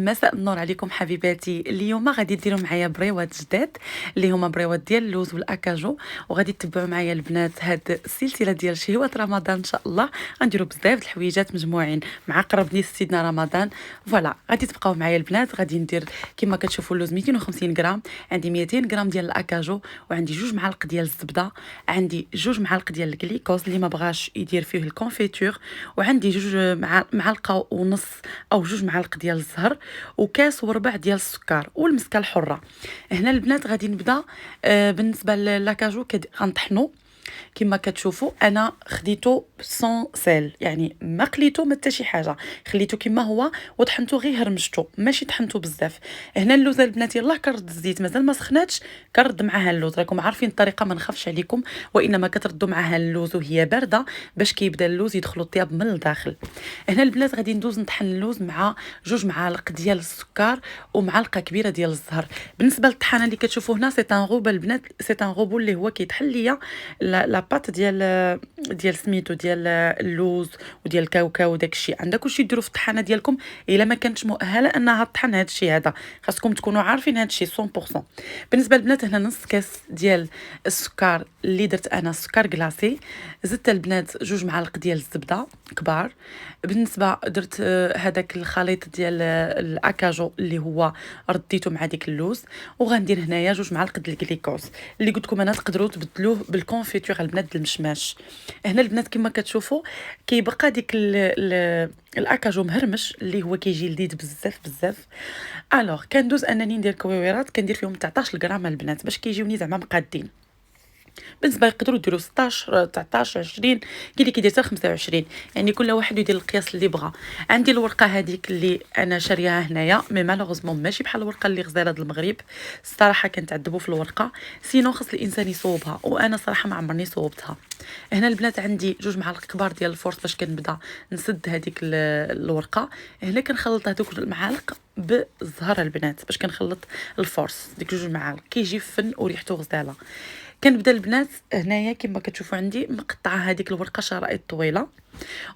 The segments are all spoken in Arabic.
مساء النور عليكم حبيباتي. اليوم غادي ديروا معايا بريوات جداد اللي هما بريوات ديال اللوز والاكاجو، وغادي تتبعوا معايا البنات هاد السلسله ديال شهوات رمضان. ان شاء الله غنديروا بزاف د الحويجات مجموعين مع قرب نيس سيدنا رمضان. فوالا غادي تبقاو معايا البنات. غادي ندير كما كتشوفوا اللوز 250 غرام، عندي 200 غرام ديال الاكاجو، وعندي 2 معالق ديال الزبده، عندي 2 معالق ديال الكليكوز اللي ما بغاش يدير فيه الكونفيتور، وعندي 2 معلقه ونص او 2 معالق ديال الزهر، وكاس وربع ديال السكر والمسكه الحره. هنا البنات غادي نبدا. بالنسبه للاكاجو غنطحنو كما كتشوفوا. انا خديته سون سيل، يعني ما قليته ما حتى شي حاجه، خليته كما هو وطحنته غير هرمشته ماشي طحنته بزاف. هنا اللوزه البنات يلاه كنرد الزيت، مازال ما سخناتش، كنرد معاها اللوز. راكم عارفين الطريقه، ما نخافش عليكم، وانما كتردوا معاها اللوز وهي بارده باش كيبدا اللوز يدخلوا الطياب من الداخل. هنا البنات غادي ندوز نطحن اللوز مع 2 معالق ديال السكر ومعلقه كبيره ديال الزهر. بالنسبه للطحانه اللي كتشوفوا هنا سي ان روبو البنات، سي ان روبو اللي هو كيطحن ليا لا بات ديال سميتو ديال اللوز وديال الكاوكاو وداكشي. عندكم كلشي ديروا في الطحانه ديالكم الا ما كانتش مؤهله انها طحن هادشي هذا، خاصكم تكونوا عارفين هادشي 100%. بالنسبه البنات هنا نص كاس ديال السكر اللي درت انا سكر كلاصي، زدت البنات 2 معالق ديال الزبده كبار. بالنسبه درت هذاك الخليط ديال الاكاجو اللي هو رديته مع ديك اللوز، وغندير هنايا 2 معالق ديال الجليكوز اللي قلت لكم انا تقدروا تبدلوه بالكونفيتور البنات المشماش. هنا البنات كما كتشوفوا كيبقى ديك الاكاجو مهرمش اللي هو كيجي لذيذ بزاف بزاف. الوغ كندوز انني ندير كويويرات، كندير فيهم 19 غرام البنات باش كيجيوني زعما مقادين. بالنسبه يقدروا يديروا 16 19 20، كاين اللي كيدير حتى 25، يعني كل واحد يدير القياس اللي بغى. عندي الورقه هذيك اللي انا شاريها هنايا، مي مالوغوزمون ماشي بحال الورقه اللي غزاله د المغرب، الصراحه كنتعذبوا في الورقه، سينو خص الانسان يصوبها، وانا صراحه ما عمرني صوبتها. هنا البنات عندي 2 معالق كبار ديال الفورس باش كنبدا نسد هذيك الورقه. هنا كنخلط هذوك المعالق بالزهر البنات باش كنخلط الفورس، ديك 2 معالق كيجي فن وريحته غزاله. كنبدا البنات هنايا كما كتشوفوا عندي مقطعه هذيك الورقه شرائط طويله،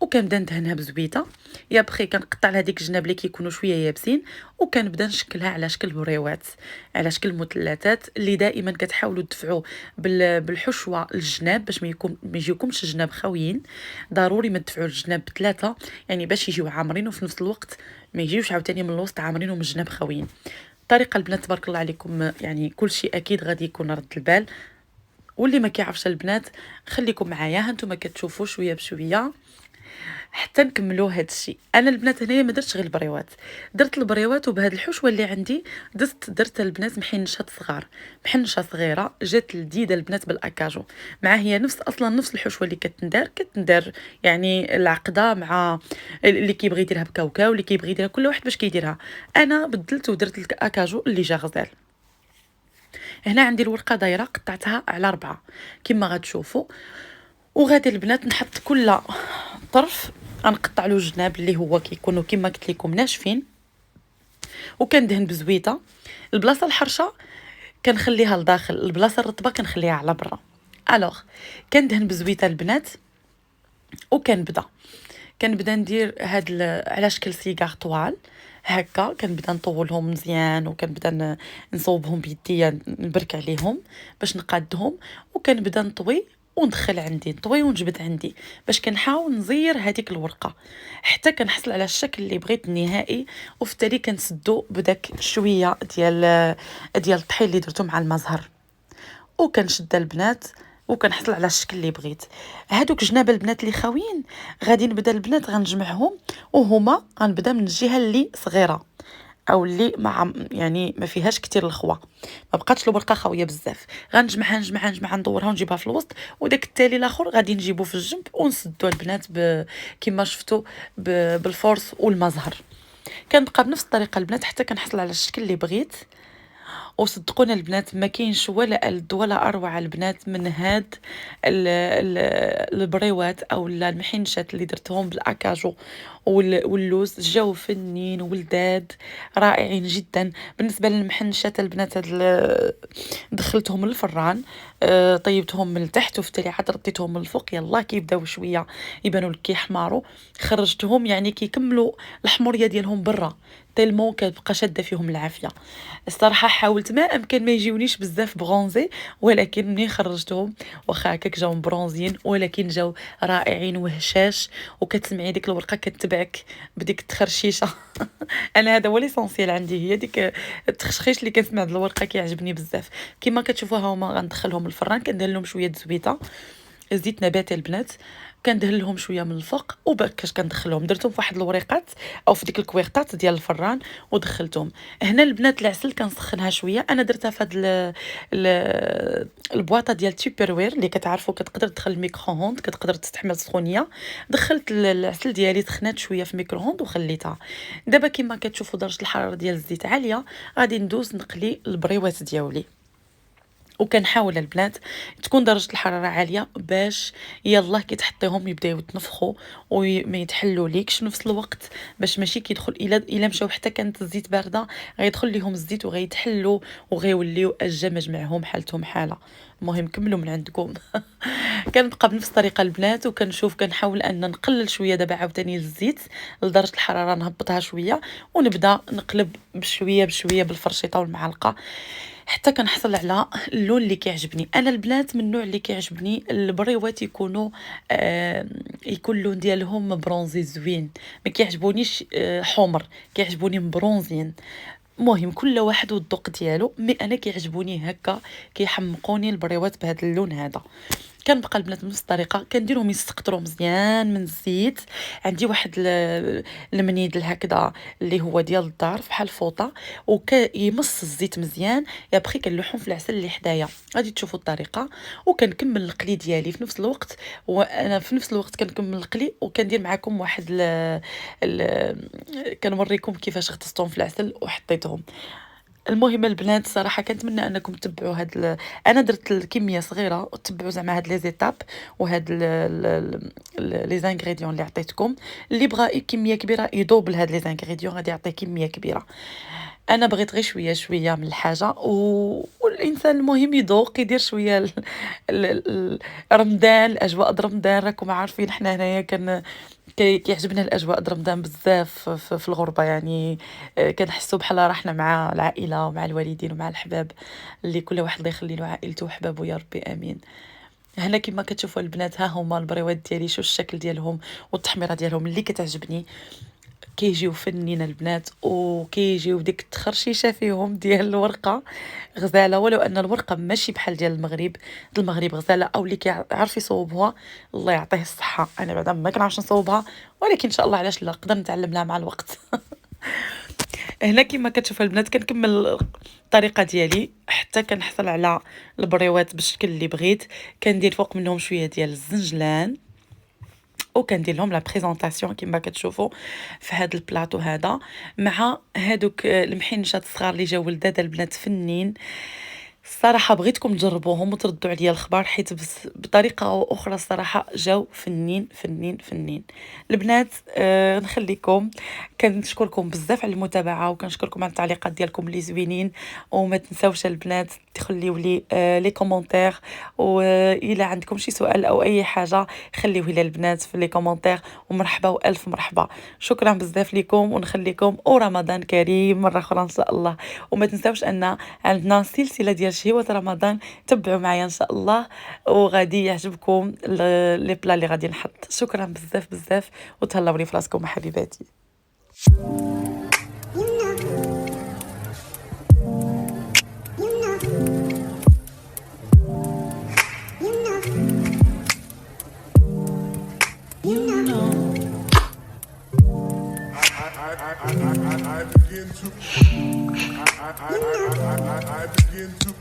وكنبدا ندهنها بزويته. يا بخي كنقطع هذيك الجناب اللي كيكونوا شويه يابسين، وكنبدا نشكلها على شكل بريوات، على شكل مثلثات اللي دائما كتحاولوا تدفعوا بالحشوه الجناب باش ما يجيكمش الجناب خاويين. ضروري ما تدفعوا الجناب بثلاثه، يعني باش يجيو عامرين وفي نفس الوقت ما يجيوش عاوتاني من الوسط عامرين ومن الجناب خاويين. الطريقه البنات تبارك الله عليكم، يعني كل شيء اكيد غادي يكون رد البال. واللي ما كيعرفش البنات خليكم معايا، هانتوما كتشوفوا شويه بشويه حتى نكملوا هذا الشيء. انا البنات هنايا ما درتش غير البريوات، درت البريوات وبهاد الحشوه اللي عندي درت البنات محنشات صغار، محنشه صغيره جات لذيذه البنات بالاكاجو، مع هي نفس الحشوه اللي كتندار يعني العقده مع اللي كيبغي يديرها بكاوكاو، اللي كيبغي يديرها كل واحد باش كيديرها. انا بدلت ودرت الاكاجو اللي جا غزال. هنا عندي الورقه دايره قطعتها على 4 كما غتشوفوا، وغادي البنات نحط كل طرف غنقطع له جناب اللي هو كيكونوا كما قلت لكم ناشفين، وكندهن بزويته. البلاصه الحرشه كنخليها لداخل، البلاصه الرطبه كنخليها على برا. الوغ كندهن بزويته البنات، كنبدا ندير على شكل سيجار طوال هكا. كنبدا نطولهم مزيان، وكنبدا نصوبهم بيديا، نبرك عليهم باش نقادهم، وكنبدا نطوي وندخل عندي، نطوي ونجبد عندي باش كنحاول نزير هذيك الورقه حتى كنحصل على الشكل اللي بغيت النهائي. وفي التالي كنسدو بداك شويه ديال الطحين اللي درتو مع المزهر، وكنشد البنات وكنحصل على الشكل اللي بغيت. هادوك جناب البنات اللي خاويين غادي نبدا البنات غنجمعهم، وهما غنبدا من الجهه اللي صغيره او اللي يعني ما فيهاش كتير الخوا، ما بقاتش الورقه خاويه بزاف. غنجمعها ندورها ونجيبها في الوسط، وداك التالي الاخر غادي نجيبو في الجنب ونسدو البنات كما شفتوا بالفورس والمزهر. كنبقى بنفس الطريقه البنات حتى كنحصل على الشكل اللي بغيت. وصدقونا البنات ما كاينش ولا ألذ ولا اروع البنات من هاد البريوات او المحنشات اللي درتهم بالاكاجو واللوز، جاو فنين ولداد رائعين جدا. بالنسبه للمحنشات البنات دخلتهم للفران طيبتهم من التحت وفي التالي عاد رديتهم من الفوق، يلاه كيبداو شويه يبانوا لك كيحمروا، خرجتهم يعني كيكملوا الحموريه ديالهم برا، تيلمون كتبقى شاده فيهم العافيه. الصراحه حاولت ما امكن ما يجيونيش بزاف برونزي، ولكن منين خرجتهم واخا هكاك جاو برونزيين ولكن جاو رائعين وهشاش، وكتسمعي ديك الورقه كتبعك بديك التخرشيشه. انا هذا هو ليسونسيال عندي، هي ديك التخشخيش اللي كنسمع د الورقه كيعجبني بزاف. كما كتشوفوا ها هما غندخلهم الفران، كندير لهم شويه الزبيده، زيت نباتي البنات، كندهن لهم شويه من الفوق وباكاش كندخلهم، درتهم في واحد الوريقات او في ديك الكويقطات ديال الفران ودخلتهم. هنا البنات العسل كنسخنها شويه، انا درتها في هاد البواطه ديال تيبروير اللي كتعرفوا كتقدر تدخل الميكرووند، كتقدر تستحمل السخونيه. دخلت العسل ديالي سخنات شويه في الميكرووند وخليتها. دابا كما كتشوفوا درجه الحراره ديال الزيت عاليه، غادي ندوز نقلي البريوات ديالي، وكنحاول البنات تكون درجه الحراره عاليه باش يلاه كي تحطيهم يبداو يتنفخوا وما يتحلوا ليكش في نفس الوقت، باش ماشي كيدخل الا مشاو حتى كانت الزيت بارده غيدخل ليهم الزيت وغيتحلوا وغيوليو الجمج معهم حالتهم حاله. المهم كملوا من عندكم. كنبقى بنفس الطريقه البنات وكنشوف كنحاول ان نقلل شويه دابا عاوتاني الزيت لدرجه الحراره نهبطها شويه، ونبدا نقلب بشويه بشويه بالفرشيطه والمعلقه حتى كنحصل على اللون اللي كيعجبني. انا البنات من النوع اللي كيعجبني البريوات يكونوا يكون اللون ديالهم برونزي زوين، ما كيعجبونيش حمر، كيعجبوني مبرونزين. المهم كل واحد والذوق ديالو، مي انا كيعجبوني هكا، كيحمقوني البريوات بهذا اللون هذا. كنبقى البنات بنفس الطريقه كنديرهم يسقطروا مزيان من الزيت. عندي واحد المنيدل هكذا اللي هو ديال الدار بحال الفوطه، وكيمص الزيت مزيان، يابخي كنلوحهم في العسل اللي حدايا. غادي تشوفوا الطريقه. وكنكمل القلي ديالي في نفس الوقت، وانا في نفس الوقت كنكمل القلي وكندير معكم واحد كنوريكم كيفاش غطستهم في العسل وحطيتهم. المهم البنات صراحه كنتمنى انكم تتبعوا انا درت الكميه صغيره وتتبعوا زعما هاد لي زيتاب وهاد لي زانغريديون اللي عطيتكم. اللي بغى كميه كبيره يدوبل هاد لي زانغريديون غادي يعطي كميه كبيره. انا بغيت غير شويه شويه من الحاجه والانسان المهم يذوق يدير شويه رمضان، الاجواء د رمضان راكم عارفين حنا هنايا كيعجبنا الاجواء د رمضان بزاف في الغربه يعني. كنحسوا بحال راحنا مع العائله ومع الوالدين ومع الحباب، اللي كل واحد الله يخلي له عائلته وحبابه يا ربي امين. هنا كما كتشوفوا البنات ها هما البريوات ديالي، شو الشكل ديالهم والتحميره ديالهم اللي كتعجبني. كيجيو فنين البنات وكيجيو ديك التخرشيشه فيهم ديال الورقه غزاله، ولو ان الورقه ماشي بحال ديال المغرب غزاله، او اللي كيعرف يصوبها الله يعطيه الصحه. انا بعدا ما كنعرفش نصوبها، ولكن ان شاء الله علاش لا نقدر نتعلم لها مع الوقت. هنا كما كتشوفوا البنات كنكمل الطريقه ديالي حتى كنحصل على البريوات بالشكل اللي بغيت. كندير فوق منهم شويه ديال الزنجلان وكندير لهم لا بريزونطاسيون كما كتشوفوا في هذا البلاطو هذا، مع هادوك المحنشات الصغار اللي جاو لداد البنات فنين. الصراحه بغيتكم تجربوهم وتردوا عليا الخبر، حيت بطريقه او اخرى الصراحه جاو فنين فنين فنين البنات. نخليكم، كنشكركم بزاف على المتابعه وكنشكركم على التعليقات ديالكم اللي زوينين. وما تنساوش البنات تخليوا لي لي كومونتير، والا عندكم شي سؤال او اي حاجه خليوه لي البنات في لي كومونتير. ومرحبا والف مرحبا، شكرا بزاف لكم ونخليكم ورمضان كريم مره اخرى ان شاء الله. وما تنساوش ان عندنا سلسله ديال شهوة رمضان، تبعوا معايا ان شاء الله وغادي يعجبكم لي بلا اللي غادي نحط. شكرا بزاف بزاف وتهلاو لي في راسكم حبيباتي. I begin to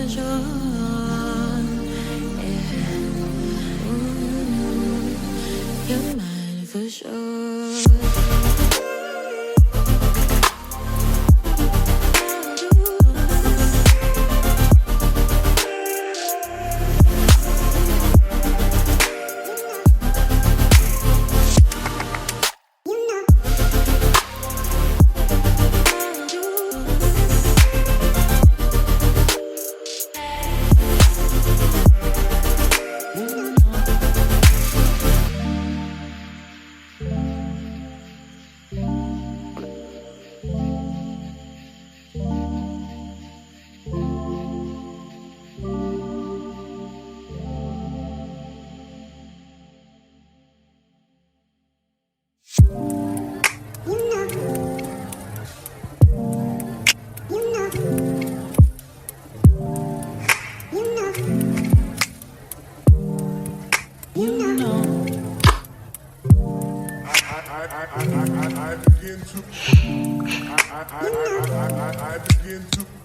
You're mine for sure. I begin to